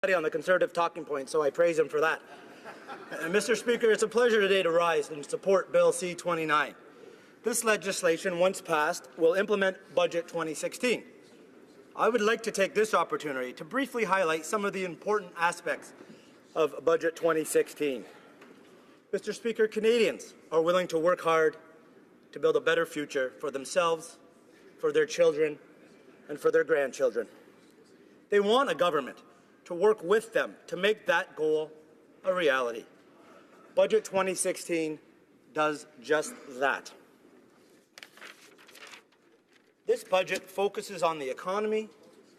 on the Conservative talking point, so I praise him for that. Mr. Speaker, it's a pleasure today to rise and support Bill C-29. This legislation, once passed, will implement Budget 2016. I would like to take this opportunity to briefly highlight some of the important aspects of Budget 2016. Mr. Speaker, Canadians are willing to work hard to build a better future for themselves, for their children, and for their grandchildren. They want a government to work with them to make that goal a reality. Budget 2016 does just that. This budget focuses on the economy,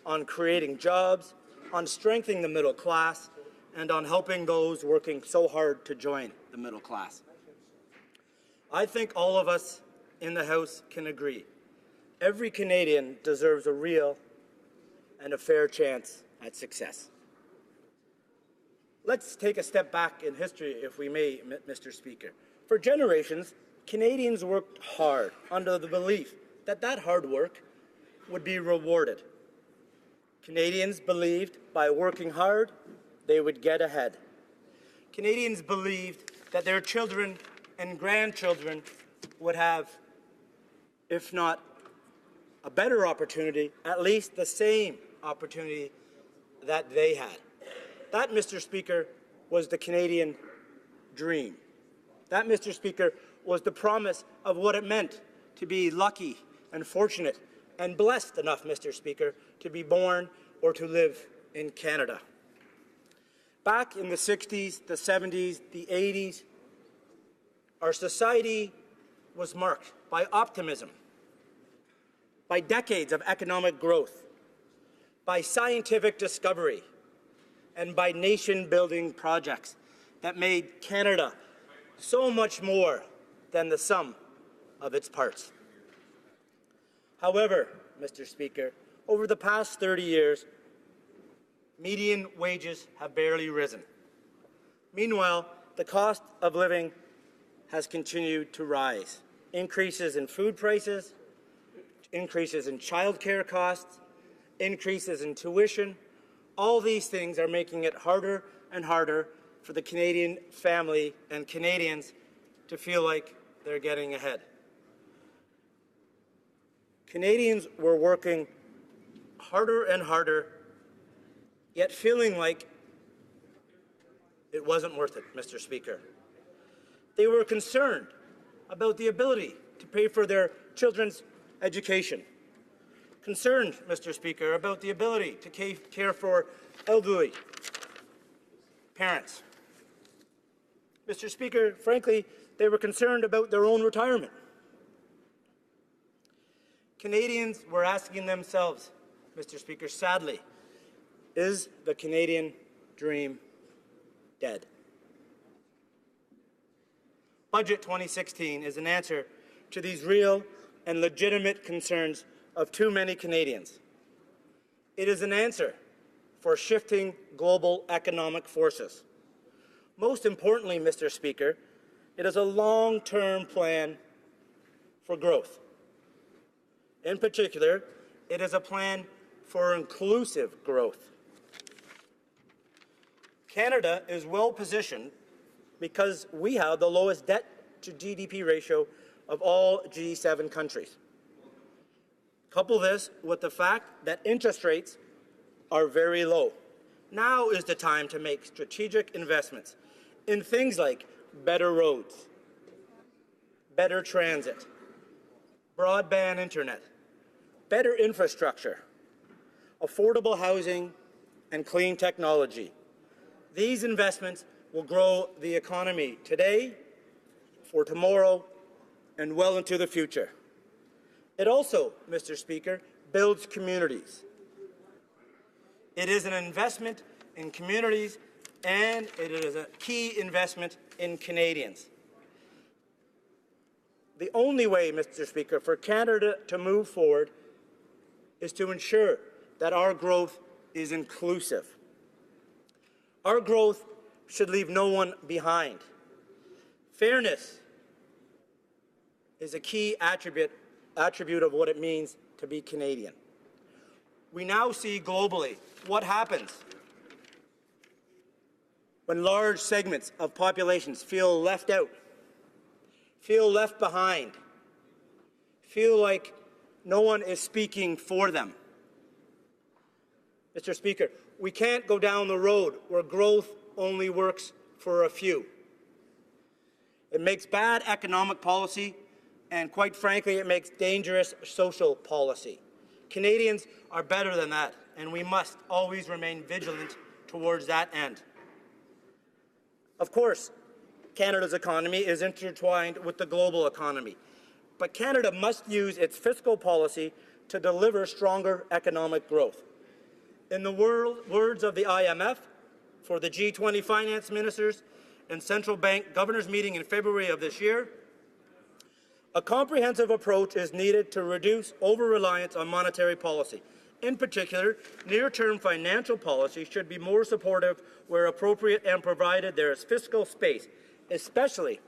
on creating jobs, on strengthening the middle class, and on helping those working so hard to join the middle class. I think all of us in the House can agree. Every Canadian deserves a real and a fair chance at success. Let's take a step back in history, if we may, Mr. Speaker. For generations, Canadians worked hard under the belief that that hard work would be rewarded. Canadians believed by working hard, they would get ahead. Canadians believed that their children and grandchildren would have, if not a better opportunity, at least the same opportunity that they had. That, Mr. Speaker, was the Canadian dream. That, Mr. Speaker, was the promise of what it meant to be lucky and fortunate and blessed enough, Mr. Speaker, to be born or to live in Canada. Back in the 60s, the 70s, the 80s, our society was marked by optimism, by decades of economic growth, by scientific discovery, and by nation-building projects that made Canada so much more than the sum of its parts. However, Mr. Speaker, over the past 30 years, median wages have barely risen. Meanwhile, the cost of living has continued to rise. Increases in food prices, increases in childcare costs, increases in tuition, all these things are making it harder and harder for the Canadian family and Canadians to feel like they're getting ahead. Canadians were working harder and harder, yet feeling like it wasn't worth it, Mr. Speaker. They were concerned about the ability to pay for their children's education, concerned, Mr. Speaker, about the ability to care for elderly parents. Mr. Speaker, frankly, they were concerned about their own retirement. Canadians were asking themselves, Mr. Speaker, sadly, is the Canadian dream dead? Budget 2016 is an answer to these real and legitimate concerns of too many Canadians. It is an answer for shifting global economic forces. Most importantly, Mr. Speaker, it is a long-term plan for growth. In particular, it is a plan for inclusive growth. Canada is well positioned because we have the lowest debt to GDP ratio of all G7 countries. Couple this with the fact that interest rates are very low. Now is the time to make strategic investments in things like better roads, better transit, broadband internet, better infrastructure, affordable housing, and clean technology. These investments will grow the economy today, for tomorrow, and well into the future. It also, Mr. Speaker, builds communities. It is an investment in communities, and it is a key investment in Canadians. The only way, Mr. Speaker, for Canada to move forward is to ensure that our growth is inclusive. Our growth should leave no one behind. Fairness is a key attribute of what it means to be Canadian. We now see globally what happens when large segments of populations feel left out, feel left behind, feel like no one is speaking for them. Mr. Speaker, we can't go down the road where growth only works for a few. It makes bad economic policy, and quite frankly, it makes dangerous social policy. Canadians are better than that, and we must always remain vigilant towards that end. Of course, Canada's economy is intertwined with the global economy, but Canada must use its fiscal policy to deliver stronger economic growth. In the words of the IMF, for the G20 finance ministers and central bank governors meeting in February of this year, a comprehensive approach is needed to reduce over-reliance on monetary policy. In particular, near-term financial policy should be more supportive where appropriate and provided there is fiscal space, especially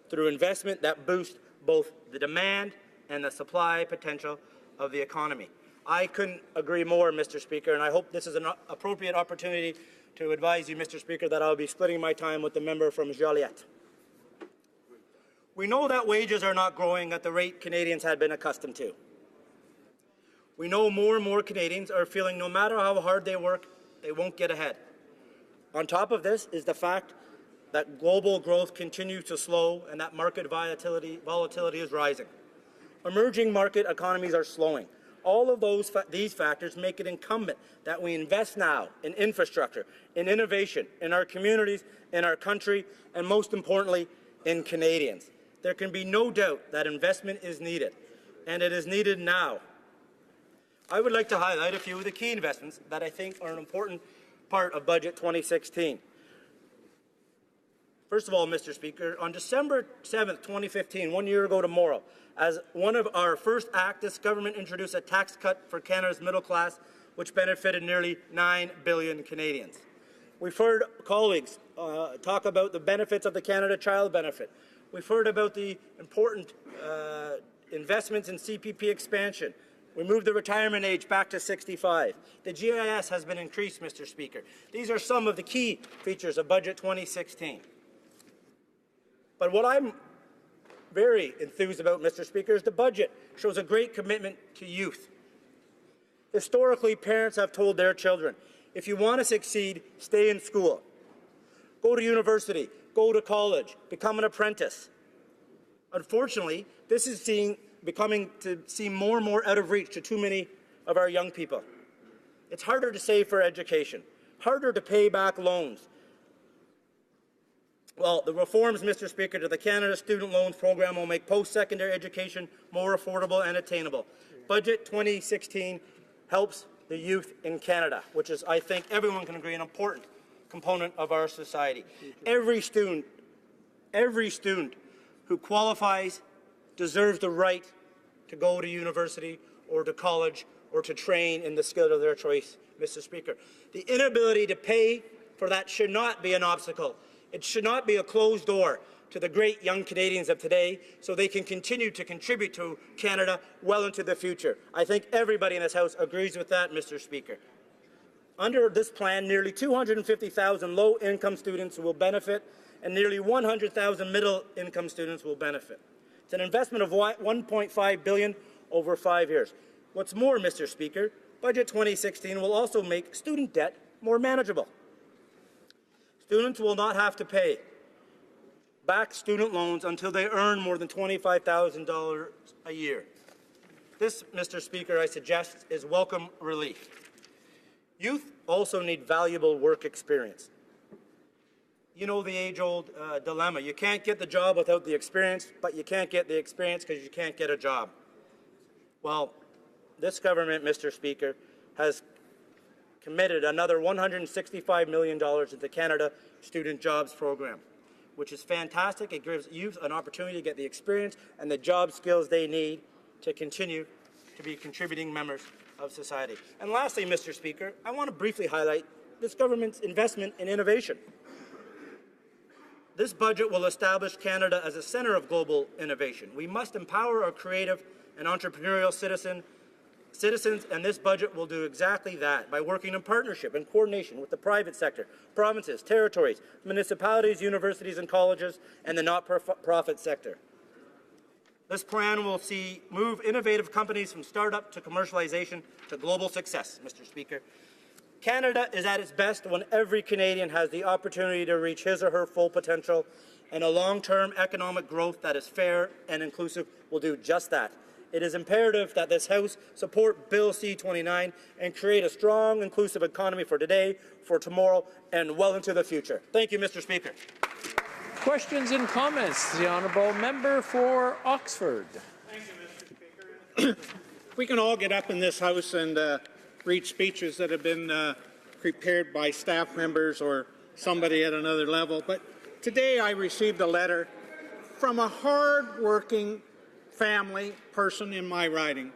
through investment that boosts both the demand and the supply potential of the economy. I couldn't agree more, Mr. Speaker, and I hope this is an appropriate opportunity to advise you, Mr. Speaker, that I'll be splitting my time with the member from Joliette. We know that wages are not growing at the rate Canadians had been accustomed to. We know more and more Canadians are feeling no matter how hard they work, they won't get ahead. On top of this is the fact that global growth continues to slow and that market volatility is rising. Emerging market economies are slowing. All of these factors make it incumbent that we invest now in infrastructure, in innovation, in our communities, in our country, and most importantly, in Canadians. There can be no doubt that investment is needed, and it is needed now. I would like to highlight a few of the key investments that I think are an important part of Budget 2016. First of all, Mr. Speaker, on December 7th, 2015, 1 year ago tomorrow, as one of our first acts, this government introduced a tax cut for Canada's middle class, which benefited nearly 9 billion Canadians. We've heard colleagues talk about the benefits of the Canada Child Benefit. We've heard about the important investments in CPP expansion. We moved the retirement age back to 65. The GIS has been increased, Mr. Speaker. These are some of the key features of Budget 2016. But what I'm very enthused about, Mr. Speaker, is the budget shows a great commitment to youth. Historically, parents have told their children, if you want to succeed, stay in school. Go to university, go to college, become an apprentice. Unfortunately, this is becoming to seem more and more out of reach to too many of our young people. It's harder to save for education, harder to pay back loans. Well, the reforms, Mr. Speaker, to the Canada Student Loans Program will make post-secondary education more affordable and attainable. Budget 2016 helps the youth in Canada, which is, I think, everyone can agree, an important component of our society. Every student who qualifies deserves the right to go to university or to college or to train in the skill of their choice, Mr. Speaker. The inability to pay for that should not be an obstacle. It should not be a closed door to the great young Canadians of today so they can continue to contribute to Canada well into the future. I think everybody in this House agrees with that, Mr. Speaker. Under this plan, nearly 250,000 low-income students will benefit and nearly 100,000 middle-income students will benefit. It's an investment of $1.5 billion over 5 years. What's more, Mr. Speaker, Budget 2016 will also make student debt more manageable. Students will not have to pay back student loans until they earn more than $25,000 a year. This, Mr. Speaker, I suggest is welcome relief. Youth also need valuable work experience. You know the age-old dilemma. You can't get the job without the experience, but you can't get the experience because you can't get a job. Well, this government, Mr. Speaker, has committed another $165 million into the Canada Student Jobs Program, which is fantastic. It gives youth an opportunity to get the experience and the job skills they need to continue to be contributing members of society. And lastly, Mr. Speaker, I want to briefly highlight this government's investment in innovation. This budget will establish Canada as a centre of global innovation. We must empower our creative and entrepreneurial Citizens and this budget will do exactly that by working in partnership and coordination with the private sector, provinces, territories, municipalities, universities and colleges, and the not-for-profit sector. This plan will see move innovative companies from startup to commercialization to global success, Mr. Speaker. Canada is at its best when every Canadian has the opportunity to reach his or her full potential, and a long-term economic growth that is fair and inclusive will do just that. It is imperative that this House support Bill C-29 and create a strong, inclusive economy for today, for tomorrow, and well into the future. Thank you, Mr. Speaker. Questions and comments. The honourable member for Oxford. Thank you, Mr. Speaker. We can all get up in this House and read speeches that have been prepared by staff members or somebody at another level, but today I received a letter from a hard-working family person in my riding.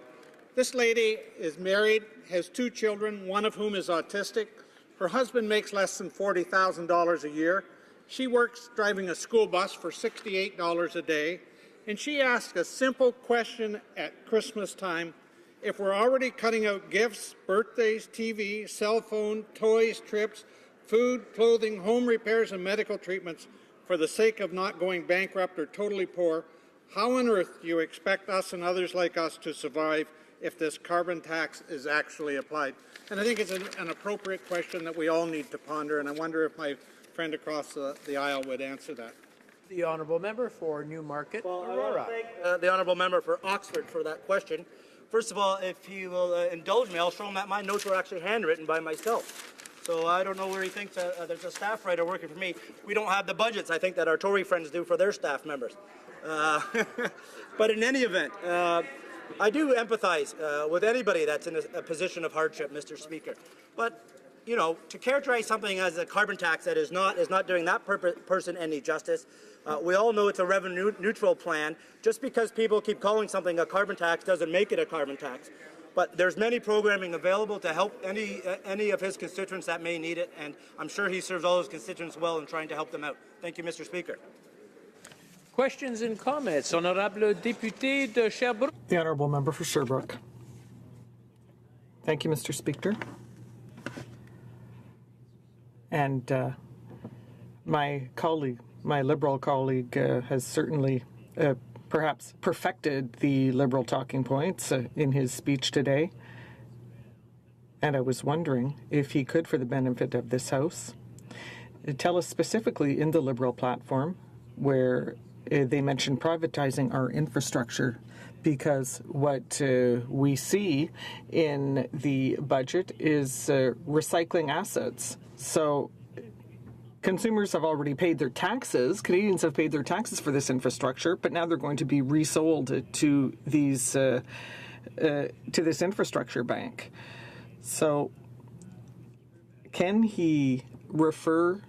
This lady is married, has 2 children, one of whom is autistic. Her husband makes less than $40,000 a year. She works driving a school bus for $68 a day, and she asked a simple question at Christmas time. If we're already cutting out gifts, birthdays, TV, cell phone, toys, trips, food, clothing, home repairs, and medical treatments for the sake of not going bankrupt or totally poor, how on earth do you expect us and others like us to survive if this carbon tax is actually applied? And I think it's an appropriate question that we all need to ponder, and I wonder if my friend across the aisle would answer that. The honourable member for Newmarket, Well, Aurora. I want to thank the honourable member for Oxford for that question. First of all, if he will indulge me, I'll show him that my notes were actually handwritten by myself. So I don't know where he thinks there's a staff writer working for me. We don't have the budgets, I think, that our Tory friends do for their staff members. But in any event, I do empathize with anybody that's in a position of hardship, Mr. Speaker. But, you know, to characterize something as a carbon tax that is not doing that person any justice. We all know it's a revenue-neutral plan. Just because people keep calling something a carbon tax doesn't make it a carbon tax. But there's many programming available to help any of his constituents that may need it, and I'm sure he serves all his constituents well in trying to help them out. Thank you, Mr. Speaker. Questions and comments. Honourable député de Sherbrooke. The honourable member for Sherbrooke. Thank you, Mr. Speaker. And my Liberal colleague, has certainly perhaps perfected the Liberal talking points in his speech today. And I was wondering if he could, for the benefit of this House, tell us specifically in the Liberal platform where they mentioned privatizing our infrastructure, because what we see in the budget is recycling assets. So consumers have already paid their taxes, Canadians have paid their taxes for this infrastructure, but now they're going to be resold to these to this infrastructure bank. So can he refer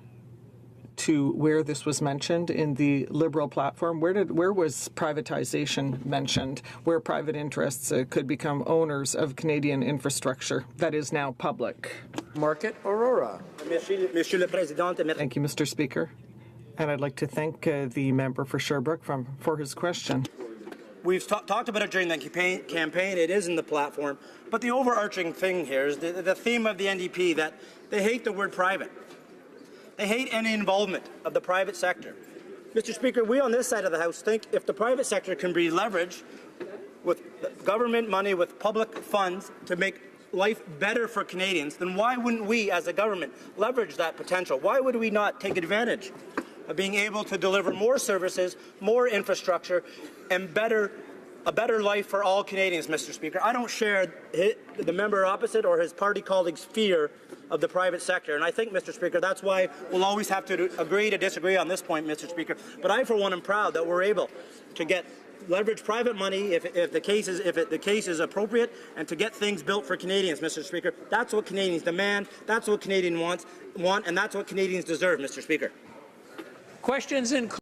to where this was mentioned in the Liberal platform? Where was privatization mentioned, where private interests could become owners of Canadian infrastructure that is now public? Market, Aurora. Monsieur le Président. Thank you, Mr. Speaker. And I'd like to thank the member for Sherbrooke for his question. We've talked about it during the campaign. It is in the platform. But the overarching thing here is the theme of the NDP that they hate the word private. They hate any involvement of the private sector. Mr. Speaker, we on this side of the House think if the private sector can be leveraged with government money, with public funds to make life better for Canadians, then why wouldn't we as a government leverage that potential? Why would we not take advantage of being able to deliver more services, more infrastructure, and a better life for all Canadians, Mr. Speaker? I don't share the member opposite or his party colleagues' fear of the private sector. And I think, Mr. Speaker, that's why we'll always have to agree to disagree on this point, Mr. Speaker. But I, for one, am proud that we're able to leverage private money if the case is appropriate, and to get things built for Canadians, Mr. Speaker. That's what Canadians demand. That's what Canadians want, and that's what Canadians deserve, Mr. Speaker. Questions and